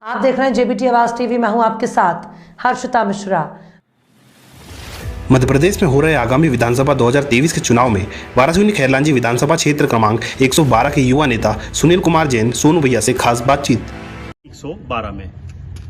आप देख रहे हैं जेबीटी आवाज टीवी। मैं हूं आपके साथ हर्षिता मिश्रा। मध्य प्रदेश में हो रहे आगामी विधानसभा 2023 के चुनाव में वाराणसी खैरलांजी विधानसभा क्षेत्र क्रमांक 112 के युवा नेता सुनील कुमार जैन सोनू भैया से खास बातचीत। 112 में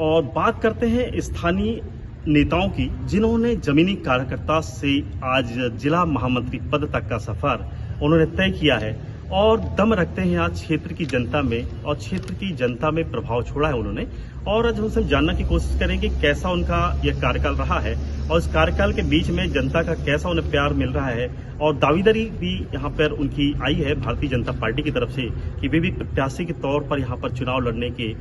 और बात करते हैं स्थानीय नेताओं की, जिन्होंने जमीनी कार्यकर्ता से आज जिला महामंत्री पद तक का सफर उन्होंने तय किया है और दम रखते हैं आज क्षेत्र की जनता में और क्षेत्र की जनता में प्रभाव छोड़ा है उन्होंने। और आज हम जानने की कोशिश करेंगे कैसा उनका यह कार्यकाल रहा है और इस कार्यकाल के बीच में जनता का कैसा उन्हें प्यार मिल रहा है और दावेदारी भी यहाँ पर उनकी आई है भारतीय जनता पार्टी की तरफ से कि वे भी प्रत्याशी के तौर पर यहाँ पर चुनाव लड़ने के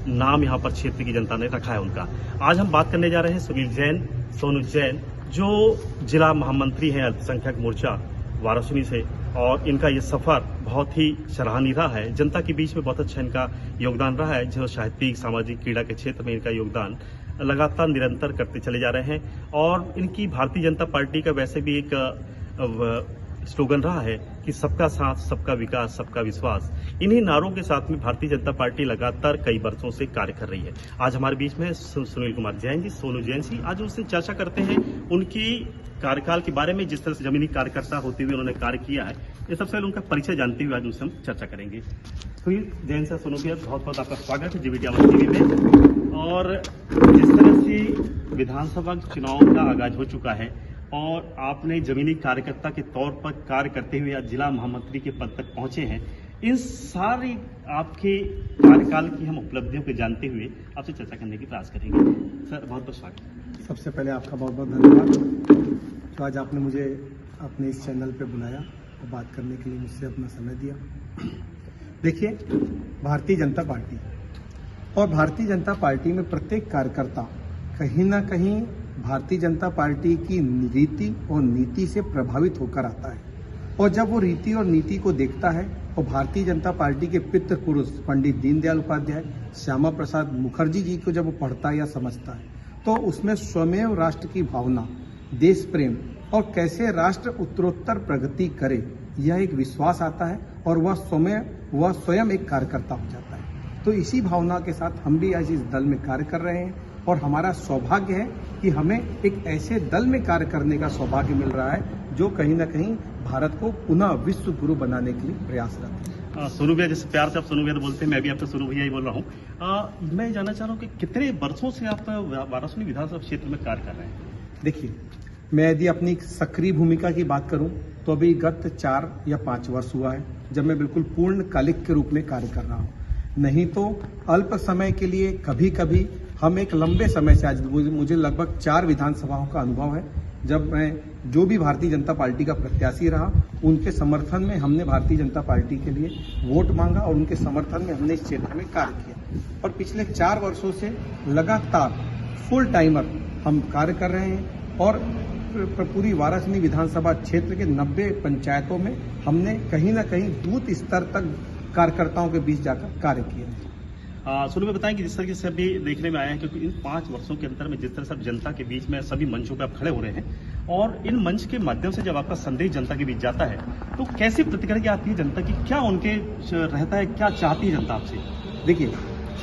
नाम यहाँ पर क्षेत्र की जनता ने रखा है उनका। आज हम बात करने जा रहे हैं सुनील जैन, सोनू जैन, जो जिला महामंत्री हैं अल्पसंख्यक मोर्चा वाराणसी से, और इनका ये सफर बहुत ही सराहनीय रहा है। जनता के बीच में बहुत अच्छा इनका योगदान रहा है, जो साहित्यिक, सामाजिक, क्रीड़ा के क्षेत्र में इनका योगदान लगातार निरंतर करते चले जा रहे हैं। और इनकी भारतीय जनता पार्टी का वैसे भी एक स्लोगन रहा है कि सबका साथ, सबका विकास, सबका विश्वास। इन्हीं नारों के साथ में भारतीय जनता पार्टी लगातार कई वर्षों से कार्य कर रही है। आज हमारे बीच में सुनील कुमार जैन जी, सोनू जैन जी, आज उनसे चर्चा करते हैं उनकी कार्यकाल के बारे में, जिस तरह से जमीनी कार्यकर्ता होते हुए उन्होंने कार्य किया है। ये सबसे पहले उनका परिचय जानते हुए आज उनसे हम चर्चा करेंगे। सुनील जैन से सोनू भैया, बहुत बहुत आपका स्वागत है जेबीटी आवाज टीवी में। और जिस तरह से विधानसभा चुनाव का आगाज हो चुका है और आपने जमीनी कार्यकर्ता के तौर पर कार्य करते हुए आज जिला महामंत्री के पद तक पहुंचे हैं, इन सारी आपके कार्यकाल की हम उपलब्धियों को जानते हुए आपसे चर्चा करने की प्रयास करेंगे। सर, बहुत बहुत स्वागत। सबसे पहले आपका बहुत बहुत धन्यवाद तो आज आपने मुझे अपने इस चैनल पे बुलाया और बात करने के लिए मुझसे अपना समय दिया। देखिए, भारतीय जनता पार्टी और भारतीय जनता पार्टी में प्रत्येक कार्यकर्ता कहीं ना कहीं भारतीय जनता पार्टी की रीति और नीति से प्रभावित होकर आता है। और जब वो रीति और नीति को देखता है और भारतीय जनता पार्टी के पितृ पुरुष पंडित दीनदयाल उपाध्याय, श्यामा प्रसाद मुखर्जी जी को जब वो पढ़ता है या समझता है, तो उसमें स्वयं राष्ट्र की भावना, देश प्रेम और कैसे राष्ट्र उत्तरोत्तर प्रगति करे, यह एक विश्वास आता है और वह स्वयं एक कार्यकर्ता हो जाता है। तो इसी भावना के साथ हम भी आज इस दल में कार्य कर रहे हैं और हमारा सौभाग्य है कि हमें एक ऐसे दल में कार्य करने का सौभाग्य मिल रहा है जो कहीं ना कहीं भारत को पुनः विश्व गुरु बनाने के लिए प्रयासरत है। सोनू भैया, जैसे प्यार से आप सोनू भैया बोलते हैं, मैं भी आपसे सोनू भैया ही बोल रहा हूँ। मैं जानना चाह रहा हूँ कि कितने वर्षों से आप वाराणसी विधानसभा क्षेत्र में कार्य कर रहे हैं? देखिए, मैं यदि अपनी सक्रिय भूमिका की बात करूं तो अभी गत 4 या 5 वर्ष हुआ है जब मैं बिल्कुल पूर्णकालिक के रूप में कार्य कर रहा हूं। नहीं तो अल्प समय के लिए कभी कभी हम एक लंबे समय से, आज मुझे लगभग 4 विधानसभाओं का अनुभव है, जब मैं जो भी भारतीय जनता पार्टी का प्रत्याशी रहा उनके समर्थन में हमने भारतीय जनता पार्टी के लिए वोट मांगा और उनके समर्थन में हमने इस क्षेत्र में कार्य किया। और पिछले 4 वर्षों से लगातार फुल टाइमर हम कार्य कर रहे हैं और पूरी वाराणसी विधानसभा क्षेत्र के 90 पंचायतों में हमने कहीं ना कहीं बूथ स्तर तक कार्यकर्ताओं के बीच जाकर कार्य किया। सुनो, में बताएं कि जिस तरह से अभी देखने में आया है, क्योंकि इन 5 वर्षों के अंतर में जिस तरह से जनता के बीच में सभी मंचों पर आप खड़े हो रहे हैं और इन मंच के माध्यम से जब आपका संदेश जनता के बीच जाता है तो कैसी प्रतिक्रिया आती है जनता की? क्या उनके रहता है, क्या चाहती है जनता आपसे? देखिए,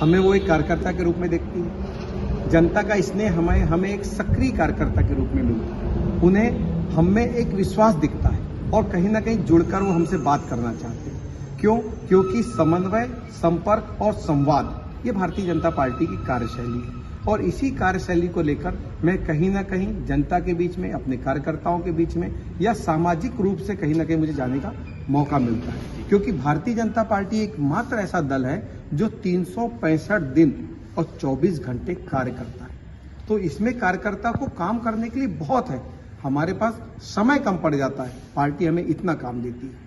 हमें वो एक कार्यकर्ता के रूप में देखती है। जनता का स्नेह हमें एक सक्रिय कार्यकर्ता के रूप में मिलता है। उन्हें हमें एक विश्वास दिखता है और कहीं ना कहीं जुड़कर वो हमसे बात करना चाहते हैं। क्यों? क्योंकि समन्वय, संपर्क और संवाद ये भारतीय जनता पार्टी की कार्यशैली है और इसी कार्यशैली को लेकर मैं कहीं ना कहीं जनता के बीच में, अपने कार्यकर्ताओं के बीच में या सामाजिक रूप से कहीं ना कहीं मुझे जाने का मौका मिलता है। क्योंकि भारतीय जनता पार्टी एकमात्र ऐसा दल है जो 365 दिन और 24 घंटे कार्य करता है। तो इसमें कार्यकर्ता को काम करने के लिए बहुत है, हमारे पास समय कम पड़ जाता है, पार्टी हमें इतना काम देती है।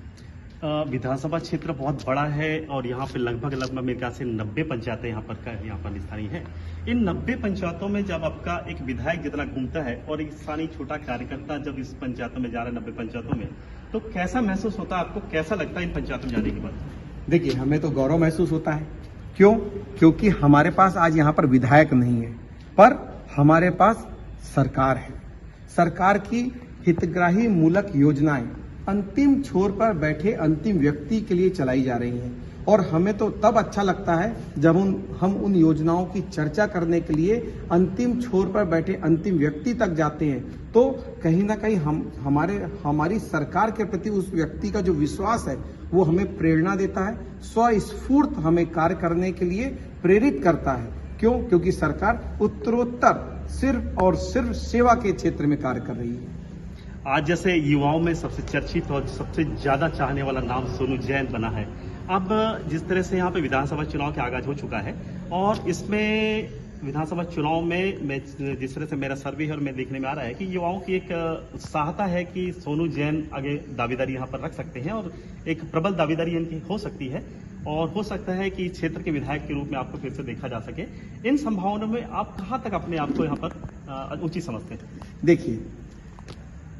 विधानसभा क्षेत्र बहुत बड़ा है और यहाँ पे लगभग मेरे ख्याल से 90 पंचायतें यहाँ पर स्थानीय है। इन 90 पंचायतों में जब आपका एक विधायक जितना घूमता है और एक स्थानीय छोटा कार्यकर्ता जब इस पंचायतों में जा रहा है 90 पंचायतों में, तो कैसा महसूस होता है आपको? कैसा लगता है इन पंचायतों में जाने के बाद? देखिए, हमें तो गौरव महसूस होता है। क्यों? क्योंकि हमारे पास आज यहाँ पर विधायक नहीं है, पर हमारे पास सरकार है। सरकार की हितग्राही मूलक योजनाएं अंतिम छोर पर बैठे अंतिम व्यक्ति के लिए चलाई जा रही हैं। और हमें तो तब अच्छा लगता है जब हम उन योजनाओं की चर्चा करने के लिए अंतिम छोर पर बैठे अंतिम व्यक्ति तक जाते हैं, तो कहीं ना कहीं हमारी सरकार के प्रति उस व्यक्ति का जो विश्वास है वो हमें प्रेरणा देता है, स्वस्फूर्त हमें कार्य करने के लिए प्रेरित करता है। क्योंकि सरकार उत्तरोत्तर सिर्फ और सिर्फ सेवा के क्षेत्र में कार्य कर रही है। आज जैसे युवाओं में सबसे चर्चित और सबसे ज्यादा चाहने वाला नाम सोनू जैन बना है। अब जिस तरह से यहाँ पे विधानसभा चुनाव के आगाज हो चुका है और इसमें विधानसभा चुनाव में मैं जिस तरह से मेरा सर्वे है और मैं देखने में आ रहा है कि युवाओं की एक उत्साहता है कि सोनू जैन आगे दावेदारी यहाँ पर रख सकते हैं और एक प्रबल दावेदारी इनकी हो सकती है और हो सकता है कि क्षेत्र के विधायक के रूप में आपको फिर से देखा जा सके। इन संभावनाओं में आप कहाँ तक अपने आप को यहाँ पर उचित समझते हैं? देखिए,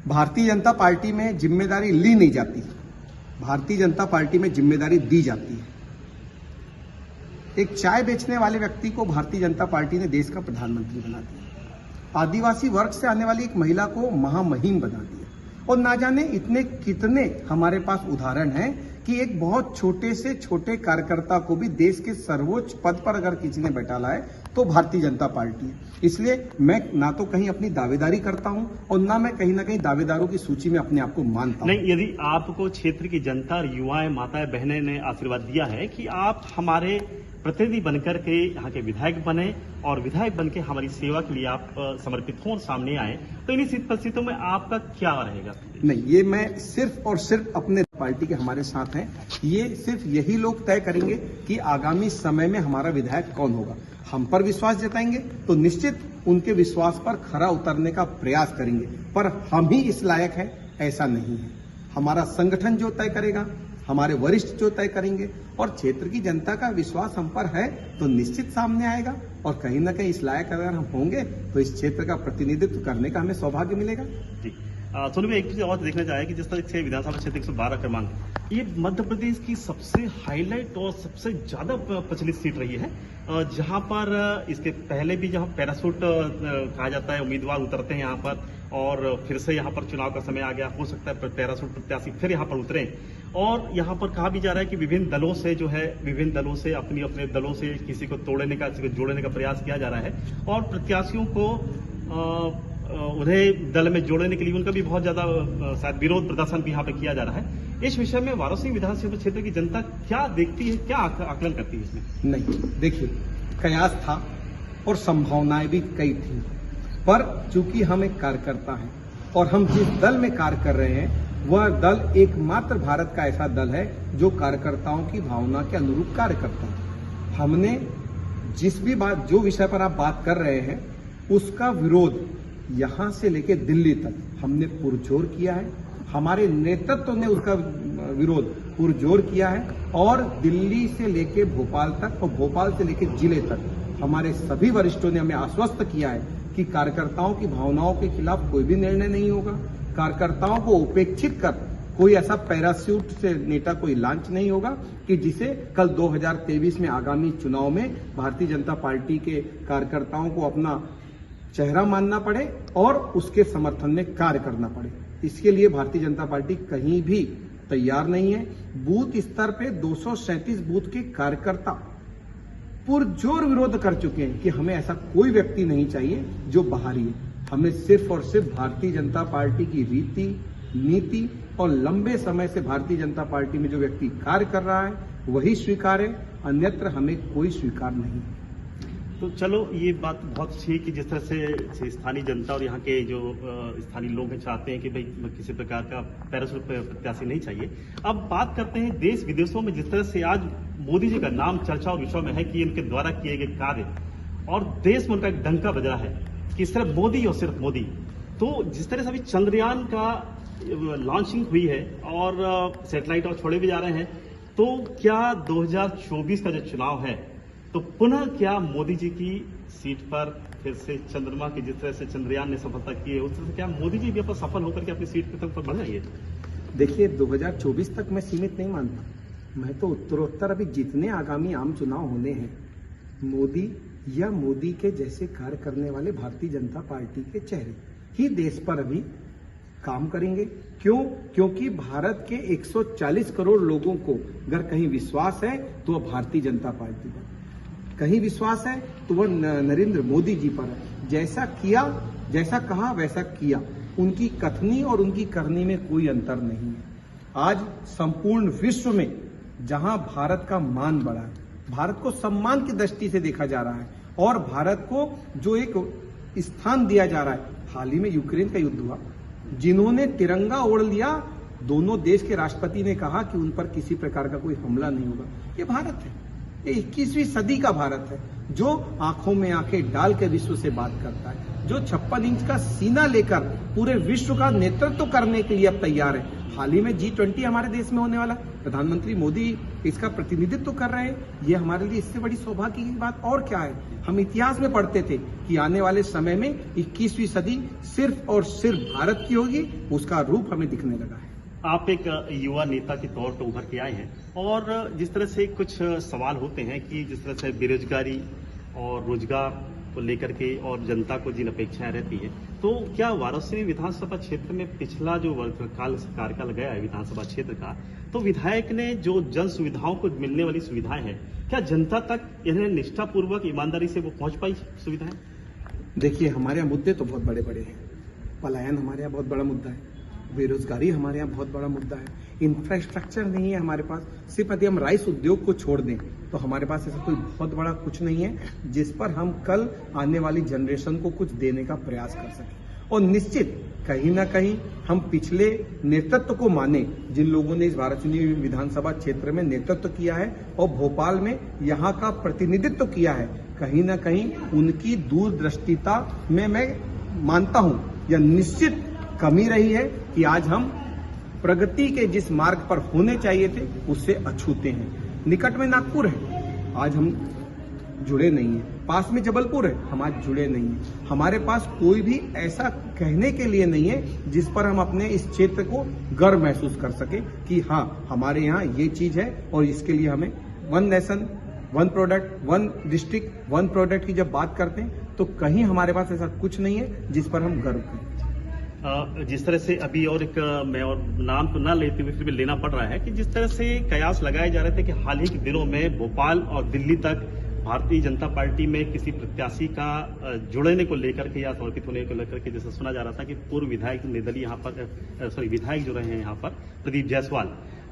भारतीय जनता पार्टी में जिम्मेदारी ली नहीं जाती, भारतीय जनता पार्टी में जिम्मेदारी दी जाती है। एक चाय बेचने वाले व्यक्ति को भारतीय जनता पार्टी ने देश का प्रधानमंत्री बना दिया, आदिवासी वर्ग से आने वाली एक महिला को महामहिम बना दिया, और ना जाने इतने कितने हमारे पास उदाहरण हैं कि एक बहुत छोटे से छोटे कार्यकर्ता को भी देश के सर्वोच्च पद पर अगर किसी ने बैठाला है तो भारतीय जनता पार्टी है। इसलिए मैं ना तो कहीं अपनी दावेदारी करता हूं और ना मैं कहीं ना कहीं दावेदारों की सूची में अपने आप को मानता हूं। नहीं, यदि आपको क्षेत्र की जनता और युवाएं माताएं बहनें ने आशीर्वाद दिया है कि आप हमारे प्रतिनिधि बनकर के यहाँ के विधायक बने और विधायक बनके हमारी सेवा के लिए आप समर्पित हों और सामने आए, तो इन्हीं परिस्थितियों में आपका क्या रहेगा? नहीं, ये मैं सिर्फ और सिर्फ अपने पार्टी के हमारे साथ हैं, ये सिर्फ यही लोग तय करेंगे कि आगामी समय में हमारा विधायक कौन होगा। हम पर विश्वास जताएंगे तो निश्चित उनके विश्वास पर खरा उतरने का प्रयास करेंगे, पर हम ही इस लायक है ऐसा नहीं है। हमारा संगठन जो तय करेगा, हमारे वरिष्ठ जो तय करेंगे और क्षेत्र की जनता का विश्वास हम पर है तो निश्चित सामने आएगा और कहीं ना कहीं इस लायक अगर हम होंगे तो इस क्षेत्र का प्रतिनिधित्व करने का हमें सौभाग्य मिलेगा। जी, सोनू भाई, एक चीज और देखना चाहे कि जिस तरह से विधानसभा क्षेत्र 112 क्रमांक, ये मध्य प्रदेश की सबसे हाईलाइट और सबसे ज्यादा प्रचलित सीट रही है, जहां पर इसके पहले भी जहां पैराशूट कहा जाता है उम्मीदवार उतरते हैं यहाँ पर और फिर से यहाँ पर चुनाव का समय आ गया, हो सकता है पैराशूट प्रत्याशी फिर यहाँ पर उतरे और यहाँ पर कहा भी जा रहा है कि विभिन्न दलों से अपने दलों से किसी को तोड़ने का, किसी को जोड़ने का प्रयास किया जा रहा है और प्रत्याशियों को उन्हें दल में जोड़ने के लिए उनका भी बहुत ज्यादा शायद विरोध प्रदर्शन भी यहाँ पे किया जा रहा है। इस विषय में वाराणसी विधानसभा क्षेत्र की जनता क्या देखती है, क्या आकलन करती है इसमें? नहीं, देखिए, कयास था और संभावनाएं भी कई थी, पर चूंकि हम एक कार्यकर्ता हैं और हम जिस दल में कार्य कर रहे हैं वह दल एकमात्र भारत का ऐसा दल है जो कार्यकर्ताओं की भावना के अनुरूप कार्य करता है। हमने जो विषय पर आप बात कर रहे हैं उसका विरोध यहां से लेकर दिल्ली तक हमने पुरजोर किया है, हमारे नेतृत्व ने उसका विरोध पुरजोर किया है और दिल्ली से लेकर भोपाल तक और भोपाल से लेकर जिले तक हमारे सभी वरिष्ठों ने हमें आश्वस्त किया है कि कार्यकर्ताओं की भावनाओं के खिलाफ कोई भी निर्णय नहीं होगा, कार्यकर्ताओं को उपेक्षित कर कोई ऐसा पैराशूट से नेता कोई लॉन्च नहीं होगा कि जिसे कल 2023 में आगामी चुनाव में भारतीय जनता पार्टी के कार्यकर्ताओं को अपना चेहरा मानना पड़े और उसके समर्थन में कार्य करना पड़े। इसके लिए भारतीय जनता पार्टी कहीं भी तैयार नहीं है। बूथ स्तर पे 237 बूथ के कार्यकर्ता पुरजोर विरोध कर चुके हैं कि हमें ऐसा कोई व्यक्ति नहीं चाहिए जो बाहरी है। हमें सिर्फ और सिर्फ भारतीय जनता पार्टी की रीति, नीति और लंबे समय से भारतीय जनता पार्टी में जो व्यक्ति कार्य कर रहा है वही स्वीकार है, अन्यत्र हमें कोई स्वीकार नहीं। तो चलो, ये बात बहुत अच्छी है कि जिस तरह से स्थानीय जनता और यहाँ के जो स्थानीय लोग हैं चाहते हैं कि भाई किसी प्रकार का पैराशूट प्रत्याशी नहीं चाहिए। अब बात करते हैं देश विदेशों में जिस तरह से आज मोदी जी का नाम चर्चा और विषय में है कि इनके द्वारा किए गए कार्य और देश में उनका एक डंका बज रहा है कि सिर्फ मोदी और सिर्फ मोदी। तो जिस तरह से अभी चंद्रयान का लॉन्चिंग हुई है और सैटेलाइट और छोड़े भी जा रहे हैं, तो क्या 2024 का जो चुनाव है तो पुनः क्या मोदी जी की सीट पर फिर से चंद्रमा की जिस तरह से चंद्रयान ने सफलता की है उस तरह से क्या मोदी जी भी अपना सफल होकर के अपनी सीट पर बढ़ जाएंगे? देखिए, 2024 तक मैं सीमित नहीं मानता, मैं तो उत्तरोत्तर अभी जितने आगामी आम चुनाव होने हैं मोदी या मोदी के जैसे कार्य करने वाले भारतीय जनता पार्टी के चेहरे ही देश पर अभी काम करेंगे। क्यों? क्योंकि भारत के 140 करोड़ लोगों को अगर कहीं विश्वास है तो वह भारतीय जनता पार्टी पर, कहीं विश्वास है तो वह नरेंद्र मोदी जी पर है। जैसा किया, जैसा कहा वैसा किया। उनकी कथनी और उनकी करनी में कोई अंतर नहीं है। आज संपूर्ण विश्व में जहां भारत का मान बढ़ा है, भारत को सम्मान की दृष्टि से देखा जा रहा है और भारत को जो एक स्थान दिया जा रहा है, हाल ही में यूक्रेन का युद्ध हुआ, जिन्होंने तिरंगा ओढ़ लिया, दोनों देश के राष्ट्रपति ने कहा कि उन पर किसी प्रकार का कोई हमला नहीं होगा। ये भारत है, ये 21वीं सदी का भारत है जो आंखों में आंखें डाल के विश्व से बात करता है, जो 56 इंच का सीना लेकर पूरे विश्व का नेतृत्व करने के लिए अब तैयार है। हाल ही में G20 हमारे देश में होने वाला, प्रधानमंत्री मोदी इसका प्रतिनिधित्व कर रहे हैं। ये हमारे लिए इससे बड़ी सौभाग्य की बात और क्या है। हम इतिहास में पढ़ते थे कि आने वाले समय में 21वीं सदी सिर्फ और सिर्फ भारत की होगी, उसका रूप हमें दिखने लगा है। आप एक युवा नेता के तौर पर उभर के आए हैं और जिस तरह से कुछ सवाल होते हैं कि जिस तरह से बेरोजगारी और रोजगार को लेकर के और जनता को जिन अपेक्षाएं रहती है, तो क्या वाराणसी विधानसभा क्षेत्र में पिछला जो कार्यकाल गया है विधानसभा क्षेत्र का, तो विधायक ने जो जन सुविधाओं को मिलने वाली सुविधाएं हैं, क्या जनता तक इन्हें निष्ठापूर्वक ईमानदारी से वो पहुंच पाई सुविधाएं? देखिए, हमारे यहाँ मुद्दे तो बहुत बड़े बड़े हैं। पलायन हमारे यहाँ बहुत बड़ा मुद्दा है, बेरोजगारी हमारे यहाँ बहुत बड़ा मुद्दा है, इंफ्रास्ट्रक्चर नहीं है हमारे पास। सिर्फ यदि हम राइस उद्योग को छोड़ दें तो हमारे पास ऐसा कोई बहुत बड़ा कुछ नहीं है जिस पर हम कल आने वाली जनरेशन को कुछ देने का प्रयास कर सकें। और निश्चित कहीं ना कहीं हम पिछले नेतृत्व को माने, जिन लोगों ने इस वाराणसी विधानसभा क्षेत्र में नेतृत्व किया है और भोपाल में यहाँ का प्रतिनिधित्व किया है, कहीं ना कहीं उनकी दूरदृष्टिता में मैं मानता हूँ या निश्चित कमी रही है कि आज हम प्रगति के जिस मार्ग पर होने चाहिए थे उससे अछूते हैं। निकट में नागपुर है, आज हम जुड़े नहीं हैं। पास में जबलपुर है, हम आज जुड़े नहीं हैं। हमारे पास कोई भी ऐसा कहने के लिए नहीं है जिस पर हम अपने इस क्षेत्र को गर्व महसूस कर सके कि हाँ, हमारे यहाँ ये चीज है और इसके लिए हमें one nation one product one district one product की जब बात करते हैं तो कहीं हमारे पास ऐसा कुछ नहीं है जिस पर हम गर्व करें। जिस तरह से अभी और एक मैं और नाम तो ना लेते हुए फिर भी लेना पड़ रहा है कि जिस तरह से कयास लगाए जा रहे थे कि हाल ही के दिनों में भोपाल और दिल्ली तक भारतीय जनता पार्टी में किसी प्रत्याशी का जुड़ने को लेकर के या समर्पित होने को लेकर के जैसे सुना जा रहा था कि पूर्व विधायक निर्दलीय यहाँ पर विधायक जो रहे हैं यहाँ पर प्रदीप जायसवाल,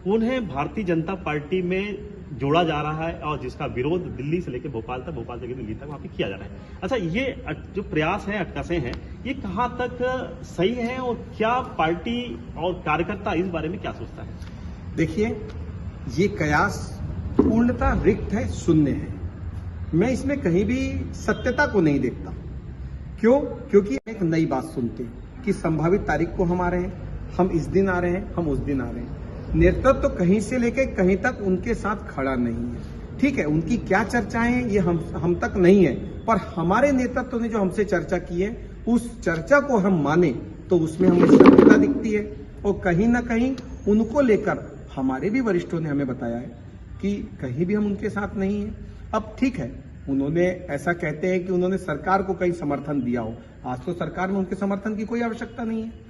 उन्हें भारतीय जनता पार्टी में जोड़ा जा रहा है और जिसका विरोध दिल्ली से लेकर भोपाल तक, भोपाल से लेकर दिल्ली तक वहां पे किया जा रहा है। अच्छा, ये जो प्रयास है, अटकसें हैं, ये कहां तक सही है और क्या पार्टी और कार्यकर्ता इस बारे में क्या सोचता है? देखिए, ये कयास पूर्णतः रिक्त है, शून्य है। मैं इसमें कहीं भी सत्यता को नहीं देखता। क्यों? क्योंकि एक नई बात सुनते हैं कि संभावित तारीख को हम आ रहे हैं, हम इस दिन आ रहे हैं, हम उस दिन आ रहे हैं। नेतृत्व तो कहीं से लेकर कहीं तक उनके साथ खड़ा नहीं है। ठीक है, उनकी क्या चर्चाएं हैं ये हम तक नहीं है, पर हमारे नेतृत्व ने जो हमसे चर्चा की है उस चर्चा को हम माने तो उसमें हमें सत्यता दिखती है। और कहीं ना कहीं उनको लेकर हमारे भी वरिष्ठों ने हमें बताया है कि कहीं भी हम उनके साथ नहीं है। अब ठीक है, उन्होंने ऐसा कहते हैं कि उन्होंने सरकार को कहीं समर्थन दिया हो, आज तो सरकार में उनके समर्थन की कोई आवश्यकता नहीं है।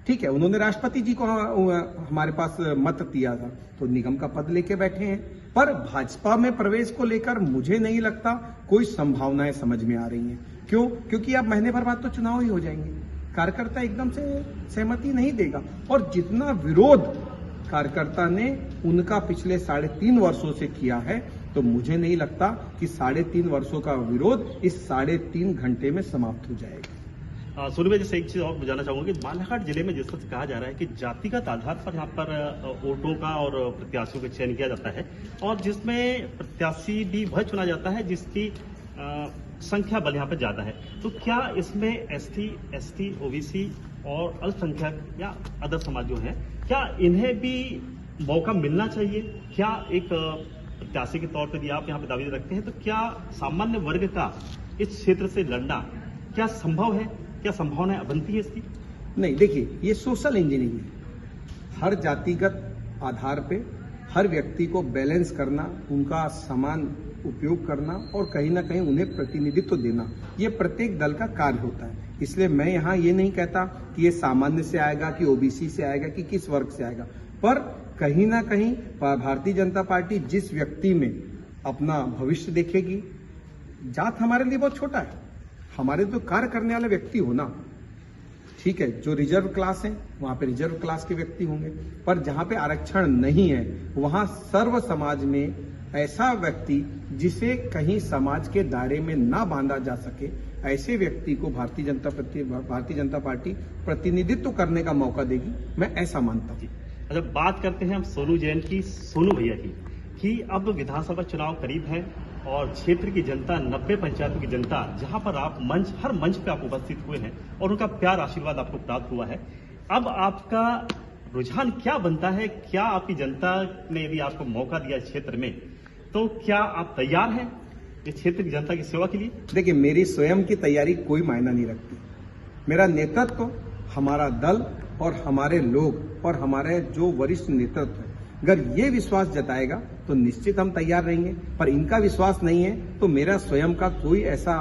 ठीक है, उन्होंने राष्ट्रपति जी को हमारे पास मत दिया था तो निगम का पद लेके बैठे हैं, पर भाजपा में प्रवेश को लेकर मुझे नहीं लगता कोई संभावनाएं समझ में आ रही हैं। क्यों? क्योंकि अब महीने भर बाद तो चुनाव ही हो जाएंगे, कार्यकर्ता एकदम से सहमति नहीं देगा। और जितना विरोध कार्यकर्ता ने उनका पिछले 3.5 वर्षों से किया है, तो मुझे नहीं लगता कि 3.5 वर्षों का विरोध इस 3.5 घंटे में समाप्त हो जाएगा। सुनिए, जैसे एक चीज और जानना चाहूंगा कि बालाघाट जिले में जिस तरह से कहा जा रहा है कि जातिगत आधार पर यहाँ पर वोटों का और प्रत्याशियों का चयन किया जाता है और जिसमें प्रत्याशी भी वह चुना जाता है जिसकी संख्या बल यहाँ पर ज्यादा है, तो क्या इसमें एसटी, ओबीसी और अल्पसंख्यक या अदर समाज जो है, क्या इन्हें भी मौका मिलना चाहिए? क्या एक प्रत्याशी के तौर पर यदि आप यहाँ पे दावे रखते हैं तो क्या सामान्य वर्ग का इस क्षेत्र से लड़ना क्या संभव है? क्या संभावनाएं बनती है इसकी? नहीं, देखिए, ये सोशल इंजीनियरिंग है। हर जातिगत आधार पे हर व्यक्ति को बैलेंस करना, उनका समान उपयोग करना और कहीं ना कहीं उन्हें प्रतिनिधित्व देना, ये प्रत्येक दल का कार्य होता है। इसलिए मैं यहाँ ये नहीं कहता कि ये सामान्य से आएगा कि ओबीसी से आएगा कि किस वर्ग से आएगा, पर कहीं ना कहीं भारतीय जनता पार्टी जिस व्यक्ति में अपना भविष्य देखेगी, जात हमारे लिए बहुत छोटा है, हमारे तो कार्य करने वाले व्यक्ति हो ना, ठीक है, जो रिजर्व क्लास है वहां पे रिजर्व क्लास के व्यक्ति होंगे, पर जहां पे आरक्षण नहीं है वहां सर्व समाज में ऐसा व्यक्ति जिसे कहीं समाज के दायरे में ना बांधा जा सके, ऐसे व्यक्ति को भारतीय जनता पार्टी प्रतिनिधित्व करने का मौका देगी, मैं ऐसा मानता हूं। अच्छा, बात करते हैं हम सोनू जैन की, सोनू भैया की, कि अब विधानसभा चुनाव करीब है और क्षेत्र की जनता, 90 पंचायतों की जनता, जहां पर आप हर मंच पे आप उपस्थित हुए हैं और उनका प्यार आशीर्वाद आपको प्राप्त हुआ है, अब आपका रुझान क्या बनता है? क्या आपकी जनता ने यदि आपको मौका दिया इस क्षेत्र में, तो क्या आप तैयार हैं इस क्षेत्र की जनता की सेवा के लिए? देखिए, मेरी स्वयं की तैयारी कोई मायना नहीं रखती। मेरा नेतृत्व, हमारा दल और हमारे लोग और हमारे जो वरिष्ठ नेतृत्व है, अगर ये विश्वास जताएगा तो निश्चित हम तैयार रहेंगे, पर इनका विश्वास नहीं है तो मेरा स्वयं का कोई ऐसा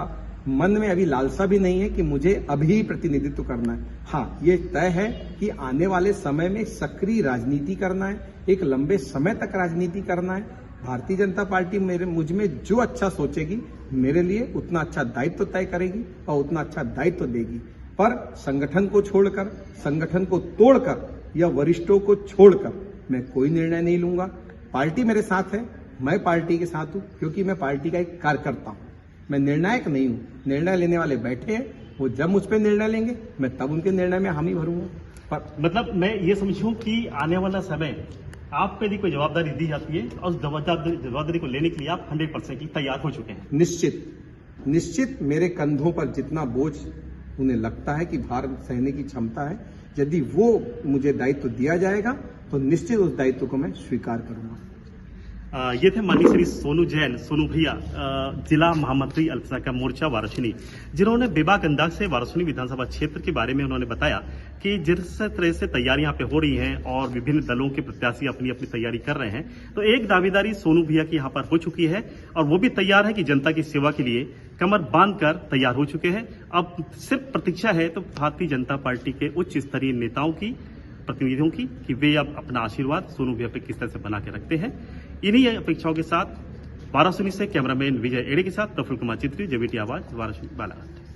मन में अभी लालसा भी नहीं है कि मुझे अभी प्रतिनिधित्व करना है। हाँ, ये तय है कि आने वाले समय में सक्रिय राजनीति करना है, एक लंबे समय तक राजनीति करना है। भारतीय जनता पार्टी मुझ में जो अच्छा सोचेगी, मेरे लिए उतना अच्छा दायित्व तय करेगी और उतना अच्छा दायित्व देगी, पर संगठन को छोड़कर, संगठन को तोड़कर या वरिष्ठों को छोड़कर मैं कोई निर्णय नहीं लूंगा। पार्टी मेरे साथ है, मैं पार्टी के साथ हूं, क्योंकि मैं पार्टी का एक कार्यकर्ता हूं, मैं निर्णायक नहीं हूं। निर्णय लेने वाले बैठे हैं, वो जब मुझ पर निर्णय लेंगे मैं तब उनके निर्णय में हामी भरूंगा। पर मतलब मैं ये समझूं कि आने वाला समय आप पे यदि कोई जवाबदारी दी जाती है और उस जवाबदारी को लेने के लिए आप 100% तैयार हो चुके हैं? निश्चित मेरे कंधों पर जितना बोझ उन्हें लगता है कि भार सहने की क्षमता है, यदि वो मुझे दायित्व दिया जाएगा तो निश्चित उस दायित्व को मैं स्वीकार करूंगा। ये थे माननीय श्री सोनू जैन, सोनू भैया, जिला महामंत्री अल्पसंख्यक मोर्चा वाराणसी, जिन्होंने बेबाक अंदाज से वाराणसी विधानसभा क्षेत्र के बारे में उन्होंने बताया कि जिस तरह से तैयारियां पे हो रही हैं और विभिन्न दलों के प्रत्याशी अपनी अपनी तैयारी कर रहे हैं, तो एक दावेदारी सोनू भैया की यहाँ पर हो चुकी है और वो भी तैयार है कि जनता की सेवा के लिए कमर बांधकर तैयार हो चुके हैं। अब सिर्फ प्रतीक्षा है तो भारतीय जनता पार्टी के उच्च स्तरीय नेताओं की, प्रतिनिधियों की, कि वे अब अपना आशीर्वाद सोनू भैया पे किस तरह से बना के रखते हैं। इन्हीं अपेक्षाओं के साथ वाराणसी से कैमरामैन विजय एड़े के साथ प्रफुल्ल कुमार चित्री, जेबीटी आवाज, वाराणसी, बालाघाट।